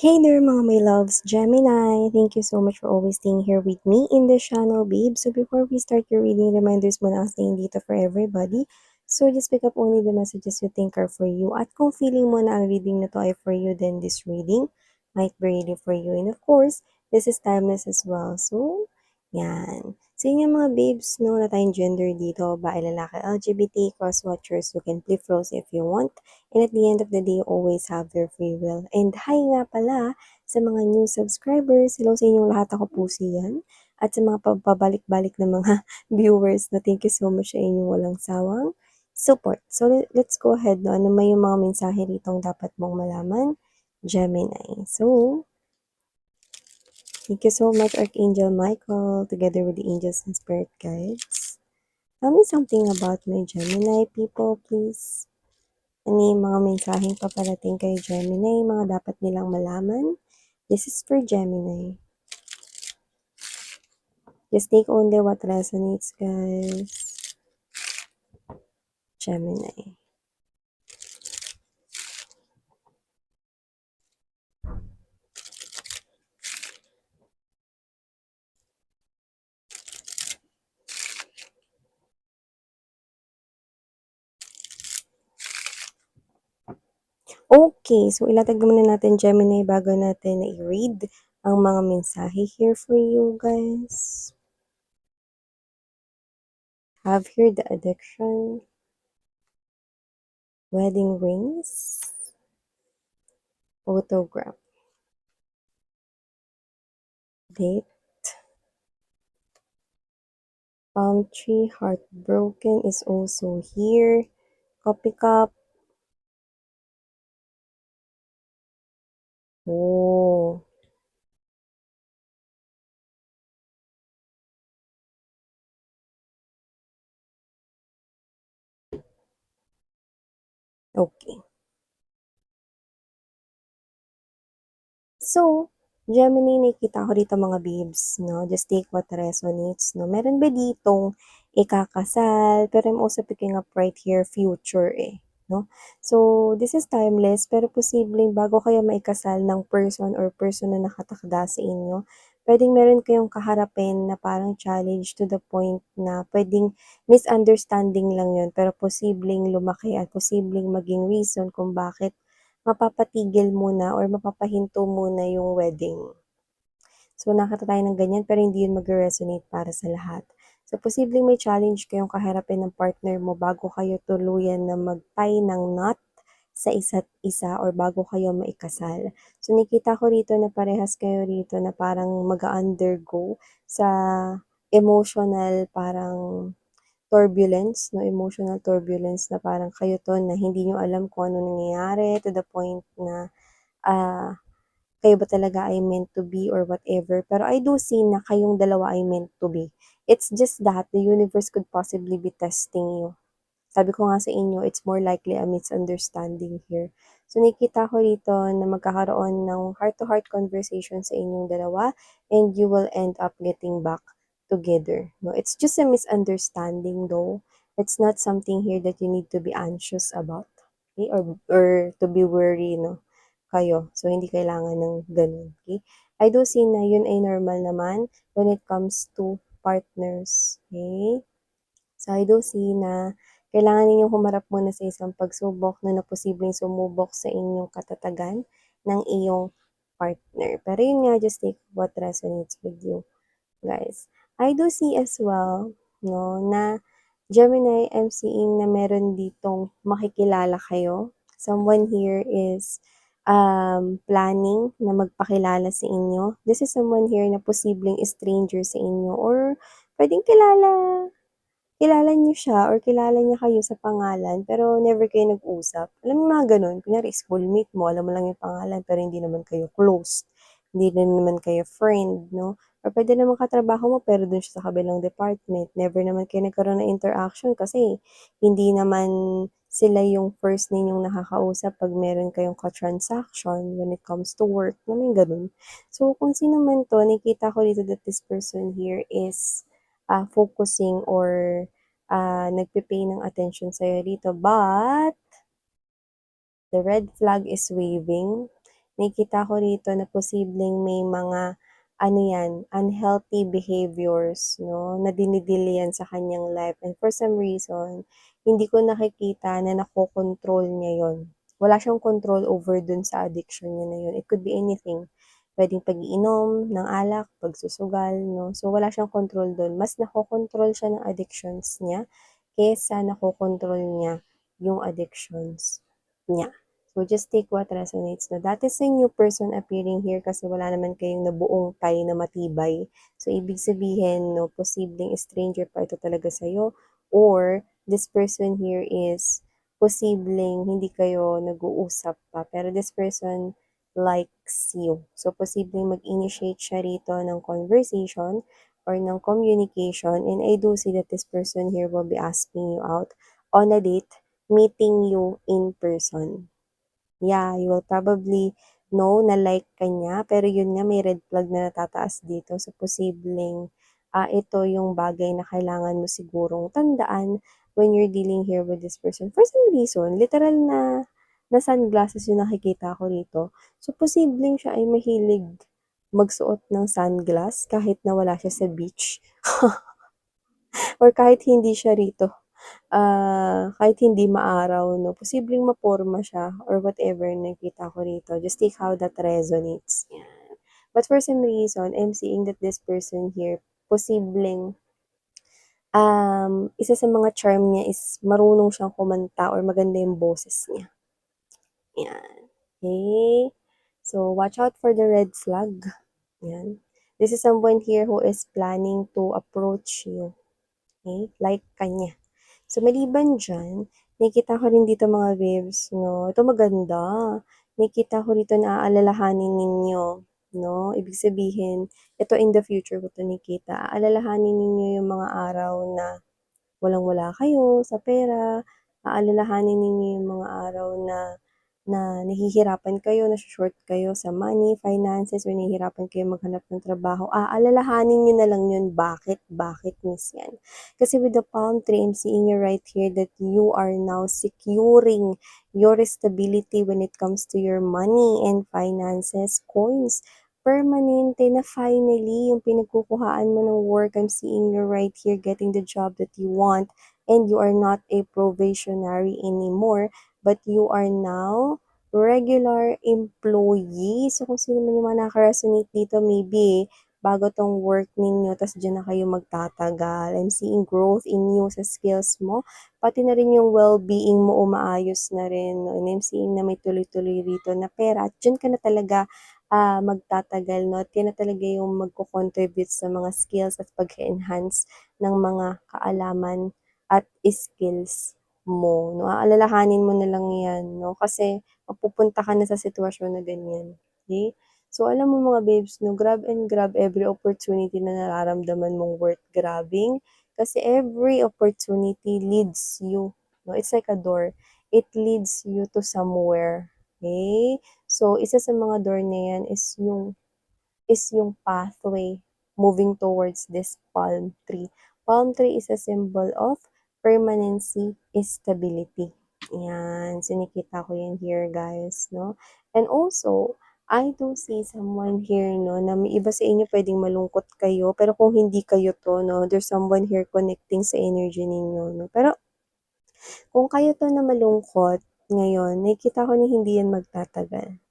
Hey there mga my loves, Gemini! Thank you so much for always staying here with me in this channel, babe. So before we start your reading, reminders muna staying dito for everybody. So just pick up only the messages you think are for you. At kung feeling mo na ang reading na to ay for you, then this reading might be really for you. And of course, this is timeless as well. So, yan. So yun yung mga babes, no, na tayong gender dito, bae, lalaki, LGBT, cross-watchers who can flip roles if you want. And at the end of the day, always have their free will. And hi nga pala sa mga new subscribers. Hello sa inyong lahat, ako po siyan. At sa mga pabalik-balik na mga viewers na thank you so much sa inyong walang sawang support. So let's go ahead. No? Ano may yung mga mensahe ritong dapat mong malaman? Gemini. So, thank you so much, Archangel Michael, together with the angels and spirit guides. Tell me something about my Gemini people, please. Ano yung mga mensaheng paparating kay Gemini, mga dapat nilang malaman? This is for Gemini. Just take only what resonates, guys. Gemini. Okay, so ilatag muna natin Gemini bago natin i-read ang mga mensahe here for you, guys. Have here the addiction, wedding rings, photograph, date, palm tree, heartbroken is also here, coffee cup. Oh, okay. So, Gemini, nakikita ko dito mga babes, no? Just take what resonates, no? Meron ba ditong ikakasal? Pero I'm also picking up right here, future, no? So, this is timeless, pero posibleng bago kayo maikasal ng person or person na nakatakda sa inyo, pwedeng meron kayong kaharapin na parang challenge to the point na pwedeng misunderstanding lang yun, pero posibleng lumaki at posibleng maging reason kung bakit mapapatigil muna or mapapahinto muna yung wedding. So, nakita tayo ng ganyan pero hindi yun mag-resonate para sa lahat. So, posibleng may challenge kayong kaharapin ng partner mo bago kayo tuluyan na mag-tie ng knot sa isa't isa or bago kayo maikasal. So, nakita ko rito na parehas kayo rito na parang mag-undergo sa emotional parang turbulence, no, emotional turbulence na parang kayo to na hindi nyo alam kung ano nangyayari to the point na ah, kayo ba talaga ay meant to be or whatever. Pero I do see na kayong dalawa ay meant to be. It's just that the universe could possibly be testing you. Sabi ko nga sa inyo, it's more likely a misunderstanding here. So, nakikita ko rito na magkakaroon ng heart-to-heart conversation sa inyong dalawa and you will end up getting back together. No, it's just a misunderstanding though. It's not something here that you need to be anxious about. Okay? Or to be worried, no? Kayo. So, hindi kailangan ng ganun. Okay? I do see na yun ay normal naman when it comes to partners. Okay? So, I do see na kailangan ninyong humarap muna sa isang pagsubok na posibleng sumubok sa inyong katatagan ng iyong partner. Pero yun nga, just take what resonates with you, guys. I do see as well, no, na Gemini, I'm seeing na meron ditong makikilala kayo. Someone here is planning na magpakilala sa inyo. This is someone here na posibleng stranger sa inyo or pwedeng kilala niyo siya or kilala niya kayo sa pangalan pero never kayo nag-usap. Alam mo mga gano'n, kunyari schoolmate mo, alam mo lang yung pangalan pero hindi naman kayo close, hindi din naman kayo friend, no? Or pwede naman katrabaho mo pero dun siya sa kabilang department. Never naman kayo nagkaroon ng interaction kasi hindi naman sila yung first ninyong nakakausap pag meron kayong ka-transaction when it comes to work, may ganun. So, kung sino man to, nakita ko dito that this person here is focusing or nagpe-pay ng attention sa'yo dito. But, the red flag is waving. nakikita ko rito na posibleng may mga ano yan, unhealthy behaviors, no, na dinidil yan sa kanyang life. And for some reason, hindi ko nakikita na nakokontrol niya yon. Wala siyang control over dun sa addiction niya na yun. It could be anything. Pwedeng pag-iinom ng alak, pagsusugal, no? So, wala siyang control dun. Mas nakokontrol siya ng addictions niya kesa nakokontrol niya yung addictions niya. So, just take what resonates. No? That is a new person appearing here kasi wala naman kayong nabuong tie na matibay. So, ibig sabihin, no, posibleng stranger pa ito talaga sa'yo or this person here is posibleng hindi kayo nag-uusap pa. Pero this person likes you. So, posibleng mag-initiate siya rito ng conversation or ng communication. And I do see that this person here will be asking you out on a date, meeting you in person. Yeah, you will probably know na like ka niya, pero yun nga may red flag na natataas dito. So, posibleng ito yung bagay na kailangan mo sigurong tandaan when you're dealing here with this person. For some reason, literal na sunglasses yung nakikita ko rito. So, posibleng siya ay mahilig magsuot ng sunglass kahit na wala siya sa beach or kahit hindi siya rito kahit hindi maaraw 'no, posibleng maporma siya or whatever nakita ko rito. Just take how that resonates, yan. But for some reason, I'm seeing that this person here, posibleng, isa sa mga charm niya is marunong siyang kumanta or maganda yung boses niya, yan. Okay? So, watch out for the red flag, yan. This is someone here who is planning to approach you, okay, like kanya. So, maliban diyan, nakikita ko rin dito mga babes 'no, ito maganda. Nakikita ko rito na aalalahanin ninyo 'no, ibig sabihin, ito in the future ko 'to nakita, aalalahanin ninyo yung mga araw na walang-wala kayo sa pera, aalalahanin ninyo yung mga araw na nahihirapan kayo, naso-short kayo sa money, finances, or nahihirapan kayo maghanap ng trabaho, aalalahanin niyo na lang yun. Bakit? Bakit, miss yan? Kasi with the palm tree, I'm seeing you right here that you are now securing your stability when it comes to your money and finances, coins. Permanente na finally, yung pinagkukuhaan mo ng work, I'm seeing you right here getting the job that you want, and you are not a probationary anymore, but you are now regular employee. So, kung sino man yung mga nakaka-resonate dito, maybe bago tong work ninyo, tas diyan na kayo magtatagal. I'm seeing growth in you sa skills mo, pati na rin yung well-being mo umaayos na rin. No? And I'm seeing na may tuloy-tuloy rito na pera. At diyan ka na talaga magtatagal, no? At yan na talaga yung magko-contribute sa mga skills at pag-enhance ng mga kaalaman at skills mo, no? Aalalahanin mo na lang yan, no? Kasi mapupunta ka na sa sitwasyon na ganyan, okay? So, alam mo mga babes, no, grab and grab every opportunity na nararamdaman mong worth grabbing kasi every opportunity leads you, no? It's like a door. It leads you to somewhere, okay? So, isa sa mga door na yan is yung pathway moving towards this palm tree. Palm tree is a symbol of permanency, stability. Yan, sinikita ko yan here guys, no? And also, I do see someone here, no, na may iba sa inyo pwedeng malungkot kayo, pero kung hindi kayo to, no, there's someone here connecting sa energy ninyo, no? Pero kung kayo to na malungkot ngayon, nakikita ko na hindi yan magtatagal.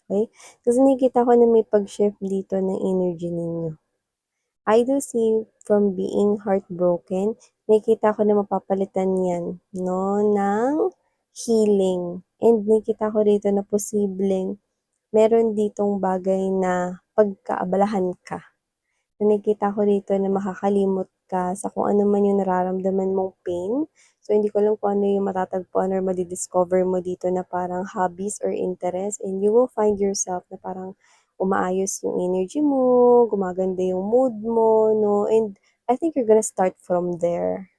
Okay? Kasi nakikita ko na may pag-shift dito ng energy ninyo. I do see from being heartbroken, nakikita ko na mapapalitan yan, no, ng healing. And nakikita ko rito na posibleng meron ditong bagay na pagkaabalahan ka. Nakikita ko rito na makakalimot ka sa kung ano man yung nararamdaman mong pain. So, hindi ko alam kung ano yung matatagpuan or madidiscover mo dito na parang hobbies or interest, and you will find yourself na parang umaayos yung energy mo, gumaganda yung mood mo, no? And I think you're gonna start from there.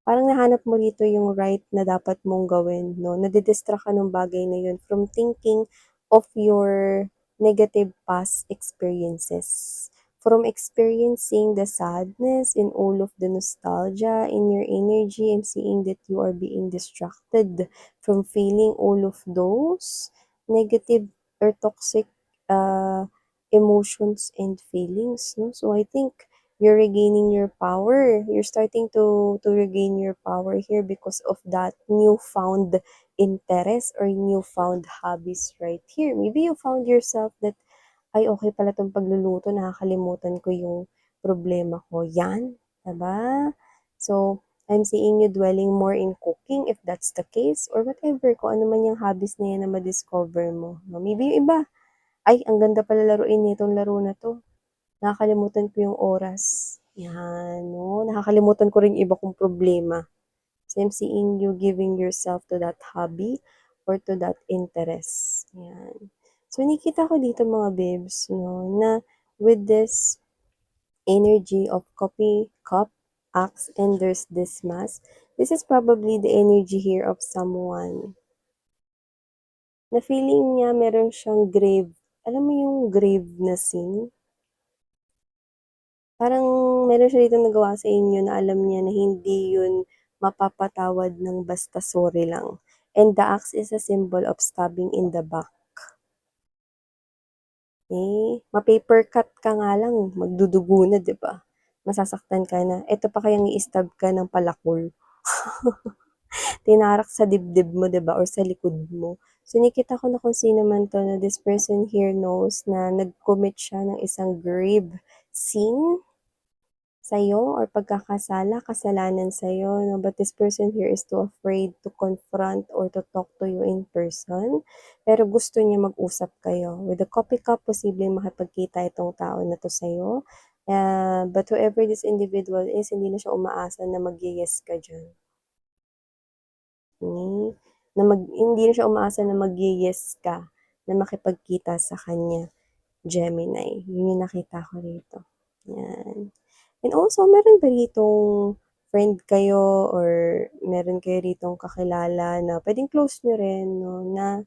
Parang nahanap mo dito yung right na dapat mong gawin, no? Nadidistract ka ng bagay na yun from thinking of your negative past experiences. From experiencing the sadness and all of the nostalgia in your energy, I'm seeing that you are being distracted from feeling all of those negative or toxic uh, emotions and feelings, no? So I think you're regaining your power. You're starting to regain your power here because of that newfound interest or newfound hobbies right here. Maybe you found yourself that, ay okay pala 'tong pagluluto, nakakalimutan ko yung problema ko, 'yan, 'di ba? So, I'm seeing you dwelling more in cooking if that's the case or whatever, kung ano man yung hobbies na yan na ma-discover mo, 'no? Maybe yung iba, "Ay ang ganda pala laruin nitong laro na 'to, nakakalimutan ko yung oras." 'Yan, 'no? Nakakalimutan ko rin yung iba kong problema. So, I'm seeing you giving yourself to that hobby or to that interest. Yan. So, nakikita ko dito mga babes, no, na with this energy of copy, cup, axe, and there's this mass, this is probably the energy here of someone na feeling niya meron siyang grave. Alam mo yung grave na scene? Parang meron siya ditong nagawa sa inyo na alam niya na hindi yun mapapatawad ng basta sorry lang. And the axe is a symbol of stabbing in the back. Eh, ma-paper cut ka nga lang, magdudugo na, 'di ba? Masasaktan ka na. Eto pa kayang i-stab ka ng palakol. Tinarak sa dibdib mo, 'di ba, or sa likod mo. So, nakita ko na kung sino man 'to na this person here knows na nag-commit siya ng isang grave sin sa'yo or pagkakasala, kasalanan sa'yo, no? But this person here is too afraid to confront or to talk to you in person. Pero gusto niya mag-usap kayo. With the coffee cup, posibleng makipagkita itong tao na to sa'yo. But whoever this individual is, hindi na siya umaasa na mag-yes ka dyan. Hmm? Hindi na siya umaasa na mag-yes ka na makipagkita sa kanya. Gemini. Yun yung nakita ko rito. Yan. And also, meron ba ditong friend kayo or meron kayo ditong kakilala na pwedeng close nyo rin, no, na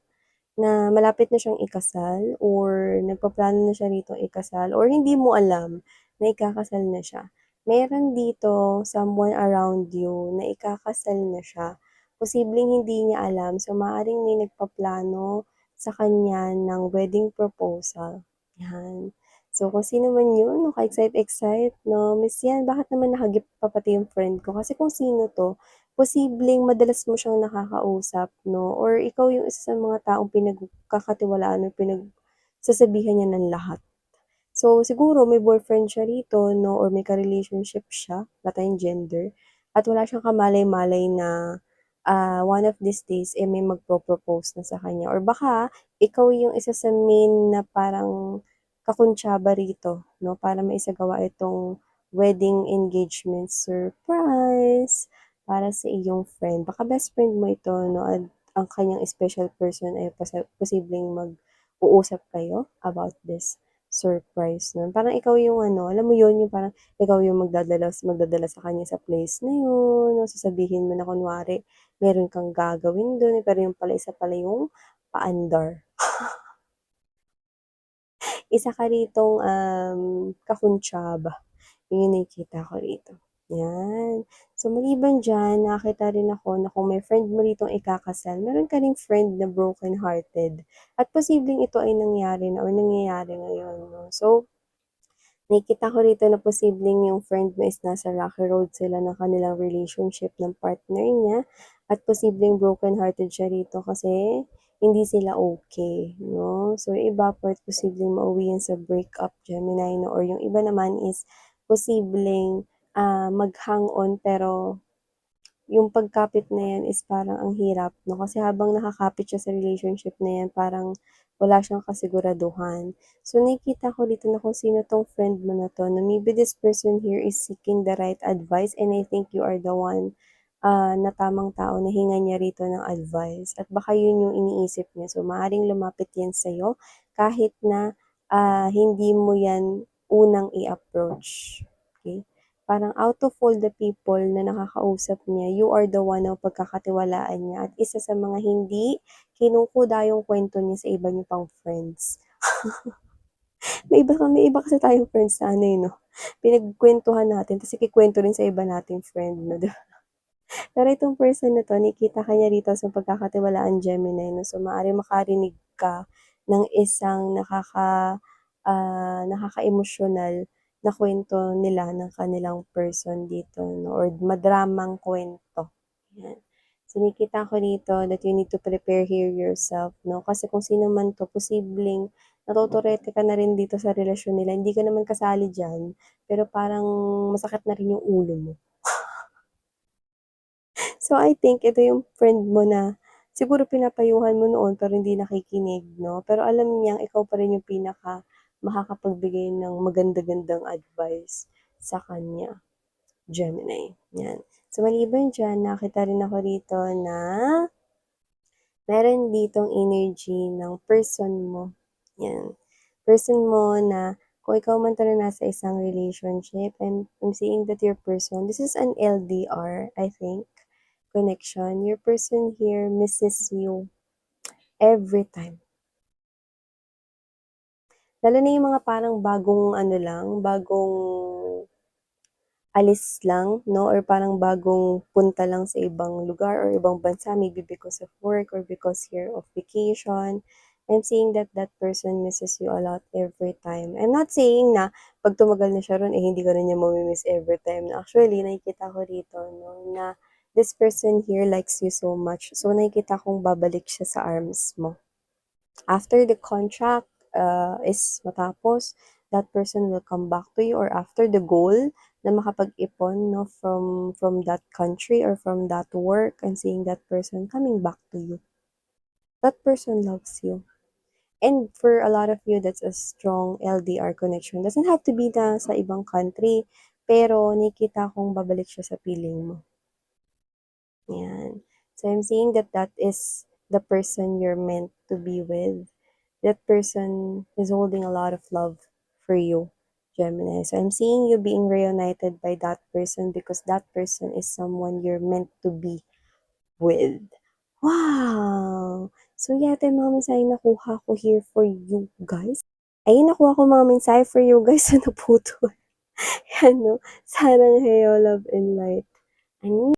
malapit na siyang ikasal or nagpaplano na siya rito ikasal or hindi mo alam na ikakasal na siya. Meron dito someone around you na ikakasal na siya. Posibleng hindi niya alam, so maaaring may nagpaplano sa kanya ng wedding proposal. Yan. So, kung sino man yun, no, ka-excite-excite, no, Miss yan, bakit naman nakagift pa pati yung friend ko? Kasi kung sino to, posibleng madalas mo siyang nakakausap, no, or ikaw yung isa sa mga taong pinagkakatiwalaan o pinagsasabihan niya ng lahat. So, siguro may boyfriend siya rito, no, or may ka-relationship siya, wala tayong gender, at wala siyang kamalay-malay na one of these days, eh, may magpo-propose na sa kanya. Or baka, ikaw yung isa sa main na parang kakuntsaba rito, no, para maisagawa itong wedding engagement surprise para sa iyong friend. Baka best friend mo ito, no, at ang kanyang special person ay posibleng mag-uusap kayo about this surprise nun. Parang ikaw yung ano, alam mo yun, yung parang ikaw yung magdadala sa kanya sa place na yun, no, sasabihin mo na kunwari meron kang gagawin dun, pero yung pala isa pala yung paandar. Isa ka ritong, kakuntsaba, yun yung nakikita ko rito, yan. So, maliban diyan nakakita rin ako na kung may friend mo ritong ikakasal, meron ka ring friend na broken hearted at posibleng ito ay nangyari na or nangyayari ngayon, 'no. So, nakikita ko rito na posibleng yung friend mo is nasa rocky road sila ng kanilang relationship ng partner niya at posibleng broken-hearted siya rito kasi hindi sila okay, 'no. So, yung iba posibleng mauwi yan sa breakup, Gemini, 'no, or yung iba naman is posibleng, mag-hang on pero yung pagkapit na yan is parang ang hirap, 'no, kasi habang nakakapit siya sa relationship na yan parang wala siyang kasiguraduhan. So, nakikita ko dito na kung sino 'tong friend mo na 'to, na maybe this person here is seeking the right advice and I think you are the one, na tamang tao na hingan niya rito ng advice at baka yun yung iniisip niya. So, maaaring lumapit yan sa'yo kahit na, hindi mo yan unang i-approach, okey? Parang out of all the people na nakakausap niya, you are the one na pagkakatiwalaan niya at isa sa mga hindi kinukuda yung kwento niya sa iba niyo pang friends. May iba kasi tayong friends na ano, eh, 'no, pinagkuwentuhan natin ta's ikukuwento rin sa iba nating friend, 'no, 'di ba? Pero itong person na 'to nakikita ka niya rito sa pagkakatiwalaan Gemini, 'no, so maaaring makarinig ka ng isang nakaka-emosyonal na kwento nila ng kanilang person dito 'no or madramang kwento, 'yan. So, nakikita ko dito that you need to prepare here yourself 'no, kasi kung sino man 'to posibleng natotorete ka na rin dito sa relasyon nila, hindi ka naman kasali diyan, pero parang masakit na rin yung ulo mo. So, I think ito yung friend mo na siguro pinapayuhan mo noon pero hindi nakikinig 'no, pero alam niyang ikaw pa rin yung pinaka makakapagbigay ng maganda-gandang advice sa kanya, Gemini, 'yan. So, maliban diyan nakita rin ako dito na meron ditong energy ng person mo, 'yan. Person mo na kung ikaw man talaga nasa isang relationship, I'm seeing that your person this is an LDR, I think, connection. Your person here misses you every time. Lalo na yung mga parang bagong ano lang, bagong alis lang 'no or parang bagong punta lang sa ibang lugar or ibang bansa maybe because of work or because here of vacation. I'm seeing that that person misses you a lot every time. I'm not saying na 'pag tumagal na siya ro'n, eh, hindi ka na niya mami-miss every time. Actually, nakikita ko rito 'no, na this person here likes you so much. So, nakikita kong babalik siya sa arms mo. After the contract, is matapos, that person will come back to you or after the goal na makapag-ipon 'no, from that country or from that work, I'm seeing that person coming back to you. That person loves you. And for a lot of you, that's a strong LDR connection. Doesn't have to be na sa ibang country, pero nakikita kong babalik siya sa piling mo, 'yan. So, I'm seeing that that is the person you're meant to be with. That person is holding a lot of love for you, Gemini. So I'm seeing you being reunited by that person because that person is someone you're meant to be with. Wow! So yeah, ito yung mga mensahe nakuha ko here for you guys. Ayun, nakuha ko mga mensahe for you guys na naputol. Yan, no? Sana heyo, love and light.